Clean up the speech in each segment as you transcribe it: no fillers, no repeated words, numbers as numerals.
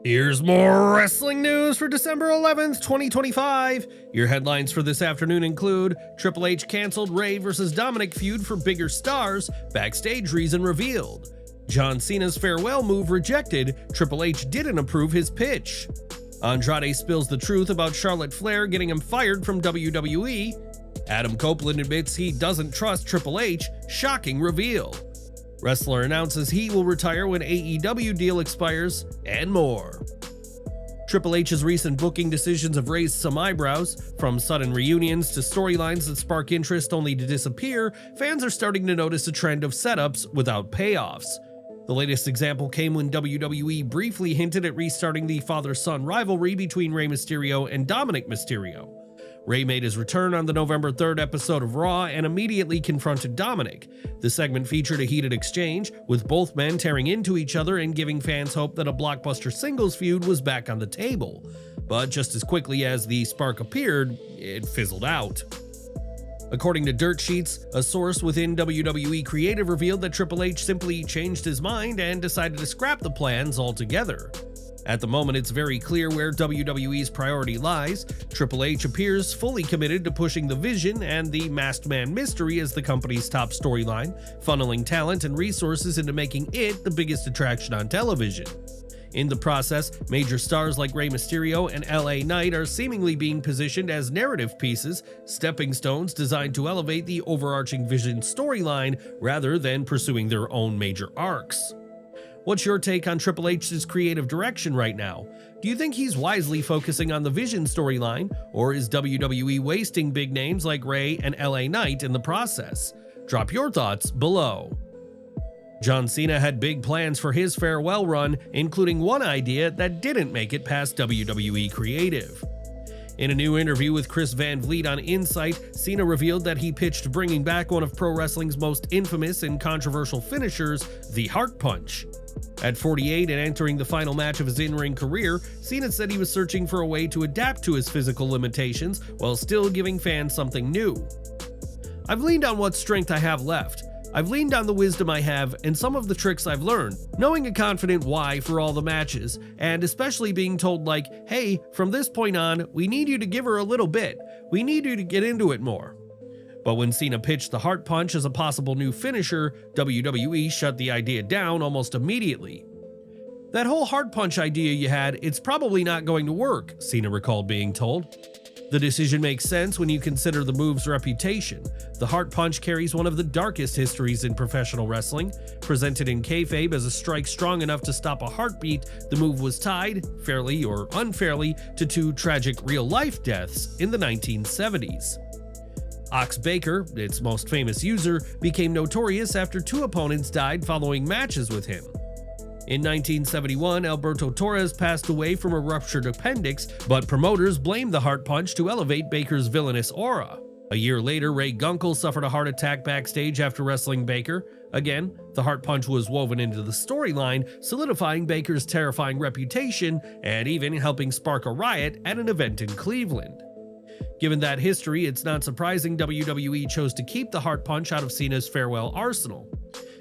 Here's more wrestling news for December 11th, 2025. Your headlines for this afternoon include Triple H canceled Rey vs. Dominik feud for bigger stars, backstage reason revealed. John Cena's farewell move rejected, Triple H didn't approve his pitch. Andrade spills the truth about Charlotte Flair getting him fired from WWE. Adam Copeland admits he doesn't trust Triple H, shocking reveal. Wrestler announces he will retire when AEW deal expires, and more. Triple H's recent booking decisions have raised some eyebrows. From sudden reunions to storylines that spark interest only to disappear, fans are starting to notice a trend of setups without payoffs. The latest example came when WWE briefly hinted at restarting the father-son rivalry between Rey Mysterio and Dominik Mysterio. Rey made his return on the November 3rd episode of Raw and immediately confronted Dominik. The segment featured a heated exchange, with both men tearing into each other and giving fans hope that a blockbuster singles feud was back on the table. But just as quickly as the spark appeared, it fizzled out. According to dirt sheets, a source within WWE Creative revealed that Triple H simply changed his mind and decided to scrap the plans altogether. At the moment, it's very clear where WWE's priority lies. Triple H appears fully committed to pushing the Vision and the Masked Man mystery as the company's top storyline, funneling talent and resources into making it the biggest attraction on television. In the process, major stars like Rey Mysterio and LA Knight are seemingly being positioned as narrative pieces, stepping stones designed to elevate the overarching Vision storyline rather than pursuing their own major arcs. What's your take on Triple H's creative direction right now? Do you think he's wisely focusing on the Vision storyline, or is WWE wasting big names like Rey and LA Knight in the process? Drop your thoughts below. John Cena had big plans for his farewell run, including one idea that didn't make it past WWE Creative. In a new interview with Chris Van Vliet on Insight, Cena revealed that he pitched bringing back one of pro wrestling's most infamous and controversial finishers, the Heart Punch. At 48 and entering the final match of his in-ring career, Cena said he was searching for a way to adapt to his physical limitations while still giving fans something new. "I've leaned on what strength I have left. I've leaned on the wisdom I have and some of the tricks I've learned, knowing a confident why for all the matches, and especially being told like, hey, from this point on, we need you to give her a little bit. We need you to get into it more." But when Cena pitched the Heart Punch as a possible new finisher, WWE shut the idea down almost immediately. "That whole Heart Punch idea you had, it's probably not going to work," Cena recalled being told. The decision makes sense when you consider the move's reputation. The Heart Punch carries one of the darkest histories in professional wrestling. Presented in kayfabe as a strike strong enough to stop a heartbeat, the move was tied, fairly or unfairly, to two tragic real-life deaths in the 1970s. Ox Baker, its most famous user, became notorious after two opponents died following matches with him. In 1971, Alberto Torres passed away from a ruptured appendix, but promoters blamed the Heart Punch to elevate Baker's villainous aura. A year later, Ray Gunkel suffered a heart attack backstage after wrestling Baker. Again, the Heart Punch was woven into the storyline, solidifying Baker's terrifying reputation and even helping spark a riot at an event in Cleveland. Given that history, it's not surprising WWE chose to keep the Heart Punch out of Cena's farewell arsenal.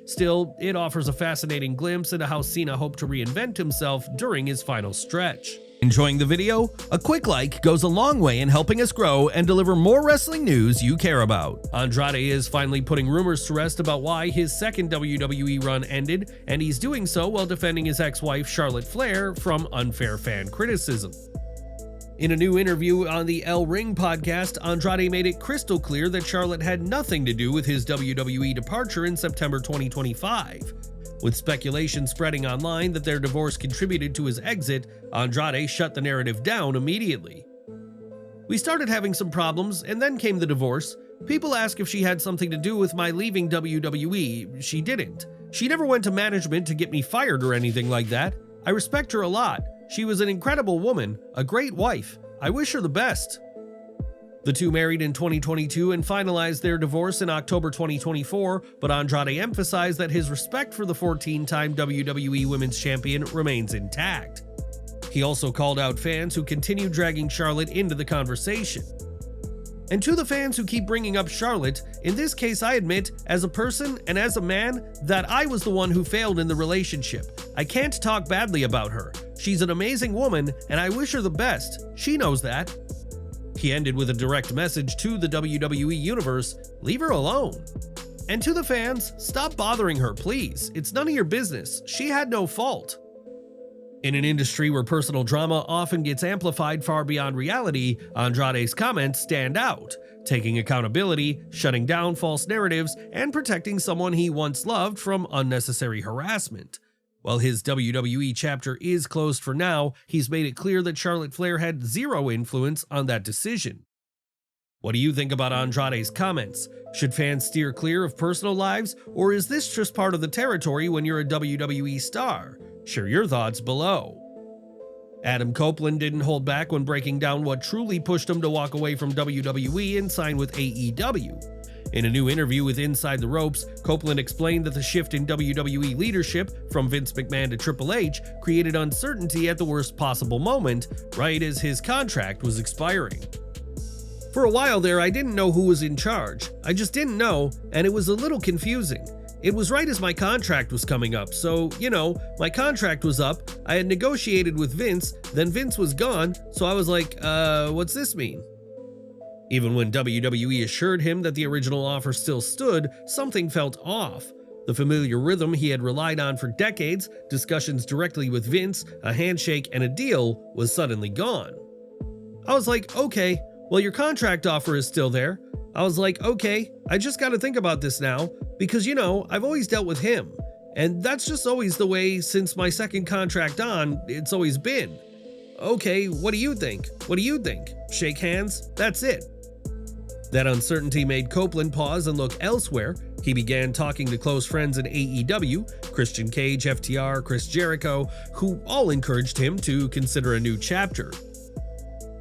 Still, it offers a fascinating glimpse into how Cena hoped to reinvent himself during his final stretch. Enjoying the video? A quick like goes a long way in helping us grow and deliver more wrestling news you care about. Andrade is finally putting rumors to rest about why his second WWE run ended, and he's doing so while defending his ex-wife Charlotte Flair from unfair fan criticism. In a new interview on the El Ring podcast, Andrade made it crystal clear that Charlotte had nothing to do with his WWE departure in September 2025. With speculation spreading online that their divorce contributed to his exit, Andrade shut the narrative down immediately. "We started having some problems, and then came the divorce. People ask if she had something to do with my leaving WWE. She didn't. She never went to management to get me fired or anything like that. I respect her a lot. She was an incredible woman, a great wife. I wish her the best." The two married in 2022 and finalized their divorce in October 2024, but Andrade emphasized that his respect for the 14-time WWE Women's Champion remains intact. He also called out fans who continue dragging Charlotte into the conversation. And to the fans who keep bringing up Charlotte, in this case I admit, as a person and as a man, that I was the one who failed in the relationship. I can't talk badly about her. She's an amazing woman, and I wish her the best. She knows that. He ended with a direct message to the WWE Universe, leave her alone. And to the fans, stop bothering her, please. It's none of your business. She had no fault. In an industry where personal drama often gets amplified far beyond reality, Andrade's comments stand out, taking accountability, shutting down false narratives, and protecting someone he once loved from unnecessary harassment. While his WWE chapter is closed for now, he's made it clear that Charlotte Flair had zero influence on that decision. What do you think about Andrade's comments? Should fans steer clear of personal lives, or is this just part of the territory when you're a WWE star? Share your thoughts below. Adam Copeland didn't hold back when breaking down what truly pushed him to walk away from WWE and sign with AEW. In a new interview with Inside the Ropes, Copeland explained that the shift in WWE leadership from Vince McMahon to Triple H created uncertainty at the worst possible moment, right as his contract was expiring. For a while there, I didn't know who was in charge. I just didn't know, and it was a little confusing. It was right as my contract was coming up, so, my contract was up, I had negotiated with Vince, then Vince was gone, so I was like, what's this mean? Even when WWE assured him that the original offer still stood, something felt off. The familiar rhythm he had relied on for decades, discussions directly with Vince, a handshake, and a deal, was suddenly gone. I was like, okay, well, your contract offer is still there. I was like, okay, I just gotta think about this now, because I've always dealt with him. And that's just always the way since my second contract on, it's always been. Okay, what do you think? What do you think? Shake hands? That's it. That uncertainty made Copeland pause and look elsewhere. He began talking to close friends in AEW, Christian Cage, FTR, Chris Jericho, who all encouraged him to consider a new chapter.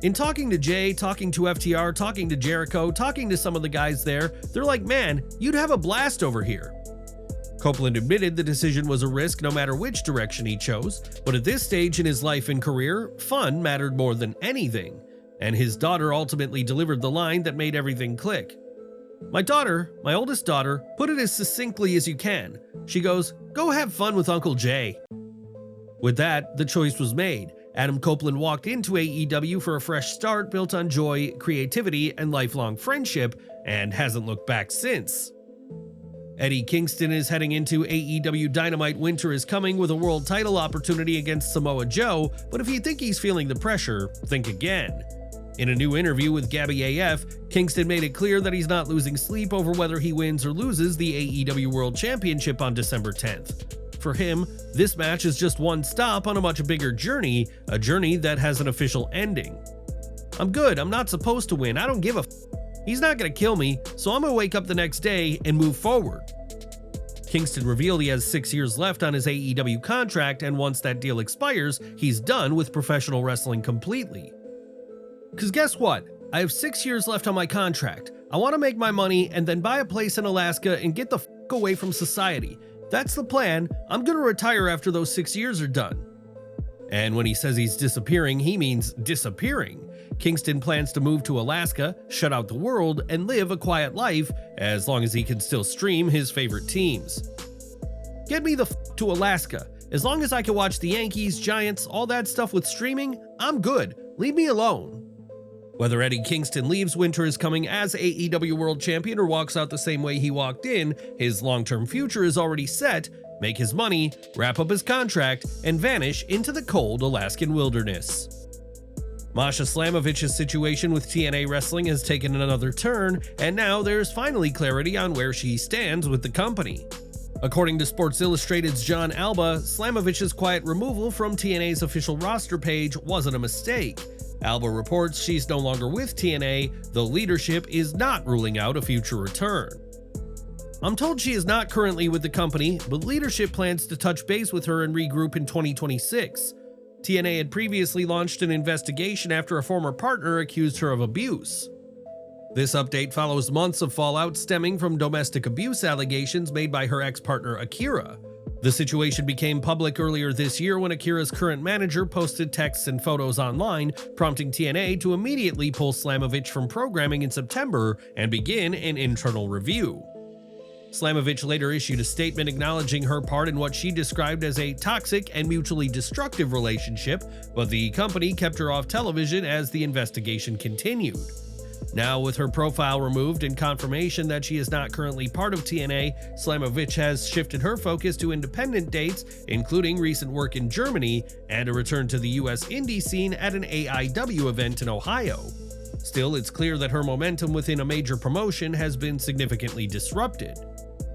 In talking to Jay, talking to FTR, talking to Jericho, talking to some of the guys there, they're like, man, you'd have a blast over here. Copeland admitted the decision was a risk no matter which direction he chose, but at this stage in his life and career, fun mattered more than anything. And his daughter ultimately delivered the line that made everything click. My daughter, my oldest daughter, put it as succinctly as you can. She goes, go have fun with Uncle Jay. With that, the choice was made. Adam Copeland walked into AEW for a fresh start built on joy, creativity, and lifelong friendship, and hasn't looked back since. Eddie Kingston is heading into AEW Dynamite Winter is Coming with a world title opportunity against Samoa Joe, but if you think he's feeling the pressure, think again. In a new interview with Gabby AF, Kingston made it clear that he's not losing sleep over whether he wins or loses the AEW World Championship on December 10th. For him, this match is just one stop on a much bigger journey, a journey that has an official ending. I'm good, I'm not supposed to win, I don't give a f. He's not gonna kill me, so I'm gonna wake up the next day and move forward. Kingston revealed he has 6 years left on his AEW contract, and once that deal expires, he's done with professional wrestling completely. Cause guess what? I have 6 years left on my contract. I want to make my money and then buy a place in Alaska and get the f away from society. That's the plan. I'm gonna retire after those 6 years are done. And when he says he's disappearing, he means disappearing. Kingston plans to move to Alaska, shut out the world, and live a quiet life as long as he can still stream his favorite teams. Get me the f to Alaska. As long as I can watch the Yankees, Giants, all that stuff with streaming, I'm good. Leave me alone. Whether Eddie Kingston leaves Winter is Coming as AEW World Champion or walks out the same way he walked in, his long-term future is already set, make his money, wrap up his contract, and vanish into the cold Alaskan wilderness. Masha Slamovich's situation with TNA Wrestling has taken another turn, and now there's finally clarity on where she stands with the company. According to Sports Illustrated's John Alba, Slamovich's quiet removal from TNA's official roster page wasn't a mistake. Alba reports she's no longer with TNA, though leadership is not ruling out a future return. I'm told she is not currently with the company, but leadership plans to touch base with her and regroup in 2026. TNA had previously launched an investigation after a former partner accused her of abuse. This update follows months of fallout stemming from domestic abuse allegations made by her ex-partner Akira. The situation became public earlier this year when Akira's current manager posted texts and photos online, prompting TNA to immediately pull Slamovich from programming in September and begin an internal review. Slamovich later issued a statement acknowledging her part in what she described as a toxic and mutually destructive relationship, but the company kept her off television as the investigation continued. Now, with her profile removed and confirmation that she is not currently part of TNA, Slamovich has shifted her focus to independent dates, including recent work in Germany and a return to the US indie scene at an AIW event in Ohio. Still, it's clear that her momentum within a major promotion has been significantly disrupted.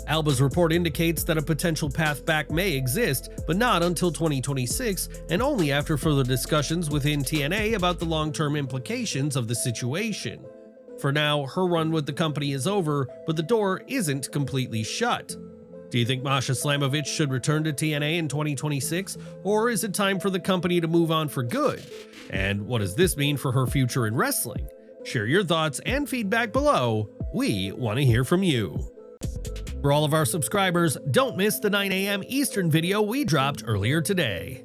Alba's report indicates that a potential path back may exist, but not until 2026, and only after further discussions within TNA about the long-term implications of the situation. For now, her run with the company is over, but the door isn't completely shut. Do you think Masha Slamovich should return to TNA in 2026, or is it time for the company to move on for good? And what does this mean for her future in wrestling? Share your thoughts and feedback below. We want to hear from you. For all of our subscribers, don't miss the 9 a.m. Eastern video we dropped earlier today.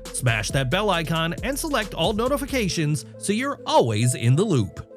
Smash that bell icon and select all notifications so you're always in the loop.